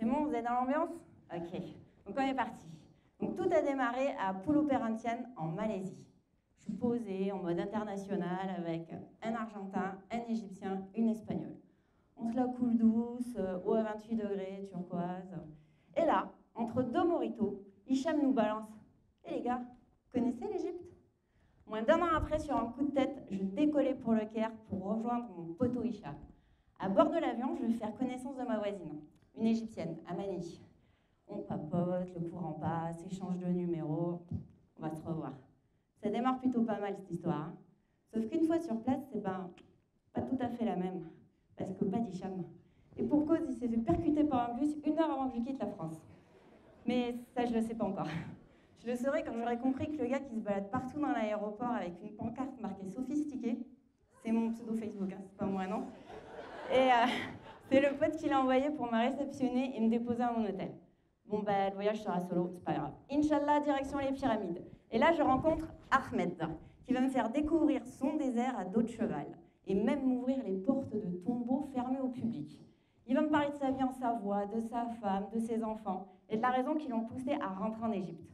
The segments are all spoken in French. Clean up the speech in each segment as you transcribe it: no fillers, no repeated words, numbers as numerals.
le monde, vous êtes dans l'ambiance? Ok, donc on est parti. Donc tout a démarré à Pulau Perhentian, en Malaisie. Je suis posée en mode international avec un Argentin, un Égyptien, une Espagnole. On se la coule douce, eau à 28 degrés, turquoise. Et là, entre deux mojitos, Hicham nous balance. Eh les gars, vous connaissez l'Égypte? Moins d'un an après, sur un coup de tête, je décollais pour le Caire pour rejoindre mon poteau Hicham. À bord de l'avion, je vais faire connaissance de ma voisine, une Égyptienne, Amani. On papote, le courant passe, échange de numéros, on va se revoir. Ça démarre plutôt pas mal cette histoire. Hein. Sauf qu'une fois sur place, c'est pas tout à fait la même. Parce que pas d'Hicham. Et pour cause, il s'est fait percuter par un bus 1 heure avant que je quitte la France. Mais ça, je le sais pas encore. Je le saurai quand j'aurai compris que le gars qui se balade partout dans l'aéroport avec une pancarte marquée sophistiqué, c'est mon pseudo Facebook, hein, c'est pas moi, non. Et c'est le pote qui l'a envoyé pour me réceptionner et me déposer à mon hôtel. Bon, bah, le voyage sera solo, c'est pas grave. Inch'Allah, direction les pyramides. Et là, je rencontre Ahmed, qui va me faire découvrir son désert à dos de cheval, et même m'ouvrir les portes de tombeaux fermés au public. Il va me parler de sa vie en Savoie, de sa femme, de ses enfants, et de la raison qui l'ont poussé à rentrer en Égypte.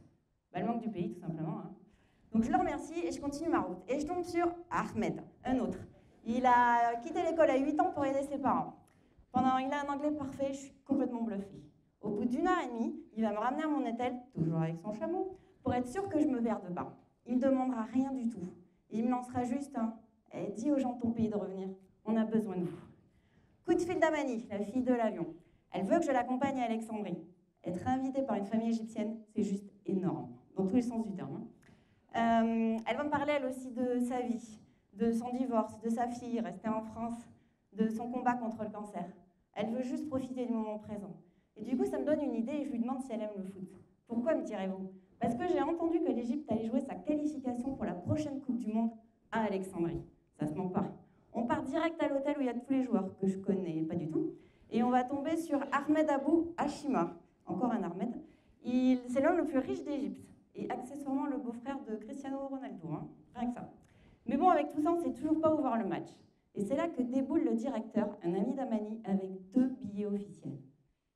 Bah, le manque du pays, tout simplement. Hein. Donc je le remercie et je continue ma route. Et je tombe sur Ahmed, un autre. Il a quitté l'école à 8 ans pour aider ses parents. Il a un anglais parfait, je suis complètement bluffée. Au bout d'1 heure et demie, il va me ramener à mon hôtel, toujours avec son chameau, pour être sûr que je me verre de bain. Il me demandera rien du tout. Et il me lancera juste un « dis aux gens de ton pays de revenir, on a besoin de vous ». Coup de fil d'Amani, la fille de l'avion. Elle veut que je l'accompagne à Alexandrie. Être invitée par une famille égyptienne, c'est juste énorme, dans tous les sens du terme. Elle va me parler elle aussi de sa vie, de son divorce, de sa fille restée en France, de son combat contre le cancer. Elle veut juste profiter du moment présent. Et du coup, ça me donne une idée et je lui demande si elle aime le foot. Pourquoi, me direz-vous? Parce que j'ai entendu que l'Égypte allait jouer sa qualification pour la prochaine Coupe du Monde à Alexandrie. Ça se ment pas. On part direct à l'hôtel où il y a tous les joueurs, que je connais pas du tout, et on va tomber sur Ahmed Abou Hashima, encore un Ahmed. C'est l'homme le plus riche d'Égypte, et accessoirement le beau-frère de Cristiano Ronaldo, hein, rien que ça. Mais bon, avec tout ça, on ne sait toujours pas où voir le match. Et c'est là que déboule le directeur, un ami d'Amani, avec 2 billets officiels.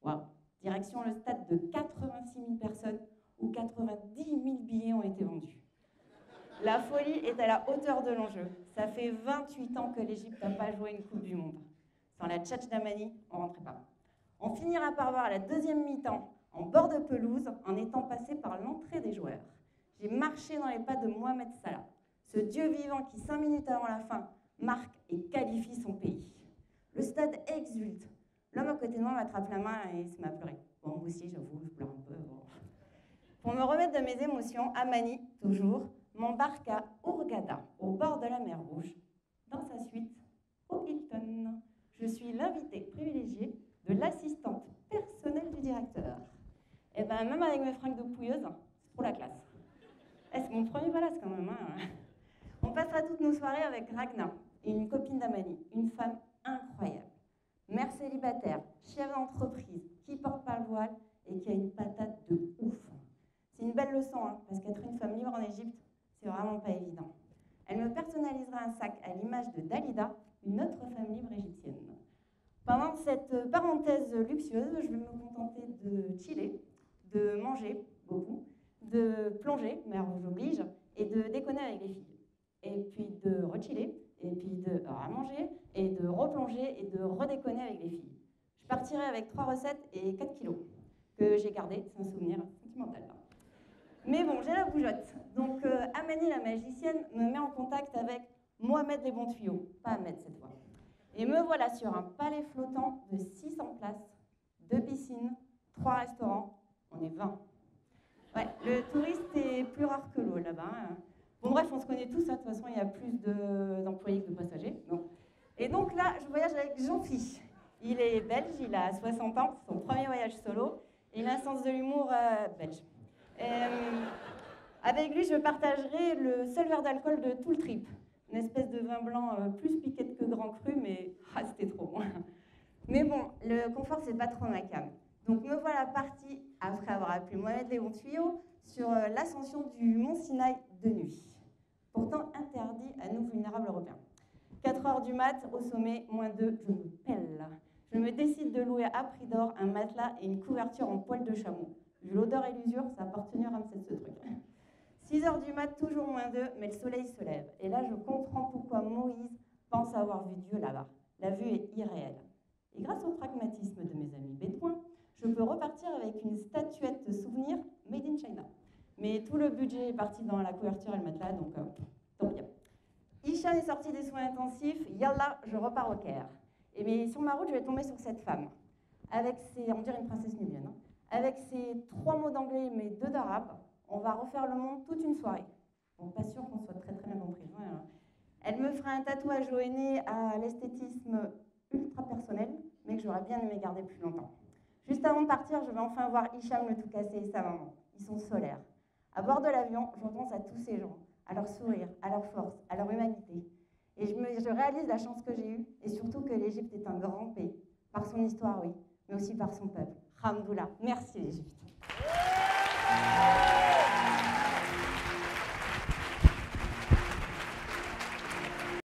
Waouh! Direction le stade de 86 000 personnes, où 90 000 billets ont été vendus. La folie est à la hauteur de l'enjeu. Ça fait 28 ans que l'Égypte n'a pas joué une Coupe du Monde. Sans la tchatch d'Amani, on ne rentrait pas. On finira par voir la deuxième mi-temps en bord de pelouse en étant passé par l'entrée des joueurs. J'ai marché dans les pas de Mohamed Salah, ce dieu vivant qui, 5 minutes avant la fin, marque et qualifie son pays. Le stade exulte. L'homme à côté de moi m'attrape la main et se met à pleurer. Bon, moi aussi, j'avoue, je pleure un peu. Bon. Pour me remettre de mes émotions, Amani, toujours, m'embarque à Hurghada, au bord de la mer Rouge, dans sa suite au Hilton. Je suis l'invitée privilégiée de l'assistante personnelle du directeur. Et ben même avec mes fringues de pouilleuse, c'est trop la classe. C'est mon premier palace quand même. Hein. On passera toutes nos soirées avec Ragna, une copine d'Amani, une femme incroyable. Mère célibataire, chef d'entreprise, qui porte pas le voile et qui a une patate de ouf. C'est une belle leçon, hein, parce qu'être une femme libre en Égypte, c'est vraiment pas évident. Elle me personnalisera un sac à l'image de Dalida, une autre femme libre égyptienne. Pendant cette parenthèse luxueuse, je vais me contenter de chiller, de manger beaucoup, de plonger, mère j'oblige, et de déconner avec les filles. Et puis de rechiller, et puis de ramanger, et de replonger, et de redéconner avec les filles. Je partirai avec 3 recettes et 4 kilos, que j'ai gardé, c'est un souvenir sentimental. Là. Mais bon, j'ai la bougeotte. Donc Amani, la magicienne, me met en contact avec Mohamed les bons tuyaux, pas Ahmed cette fois. Et me voilà sur un palais flottant de 600 places, 2 piscines, 3 restaurants, on est 20. Ouais, le touriste est plus rare que l'eau là-bas. Hein. Bon bref, on se connaît tous, hein. De toute façon il y a plus d'employés que de passagers. Non. Et donc là, je voyage avec Jean-Phi. Il est belge, il a 60 ans, c'est son premier voyage solo, et il a un sens de l'humour belge. Avec lui, je partagerai le seul verre d'alcool de tout le trip. Une espèce de vin blanc plus piquette que grand cru, mais c'était trop bon. Mais bon, le confort, c'est pas trop ma came. Donc me voilà partie, après avoir appelé Mohamed les bons tuyaux, sur l'ascension du mont Sinaï de nuit. Pourtant interdit à nous vulnérables Européens. 4 heures du mat, au sommet, -2, je me pèle. je me décide de louer à prix d'or un matelas et une couverture en poil de chameau. Vu l'odeur et l'usure, ça appartenait à Ramsès ce truc. 6 heures du mat, toujours moins 2, mais le soleil se lève. Et là, je comprends pourquoi Moïse pense avoir vu Dieu là-bas. La vue est irréelle. Et grâce au pragmatisme de mes amis bédouins, je peux repartir avec une statuette souvenir made in China. Mais tout le budget est parti dans la couverture et le matelas, donc tant pis. Hicham est sorti des soins intensifs, yallah, je repars au Caire. Et mais sur ma route, je vais tomber sur cette femme, avec ses, on dirait une princesse nubienne, hein, avec ses 3 mots d'anglais mais 2 d'arabe. On va refaire le monde toute une soirée. Bon, pas sûr qu'on soit très bien compris. Hein. Elle me fera un tatouage au henné à l'esthétisme ultra personnel, mais que j'aurais bien aimé garder plus longtemps. Juste avant de partir, je vais enfin voir Hicham le tout cassé et sa maman. Ils sont solaires. À bord de l'avion, je repense à tous ces gens, à leur sourire, à leur force, à leur humanité. Et je réalise la chance que j'ai eue, et surtout que l'Égypte est un grand pays, par son histoire, oui, mais aussi par son peuple. Hamdoullah. Merci l'Égypte.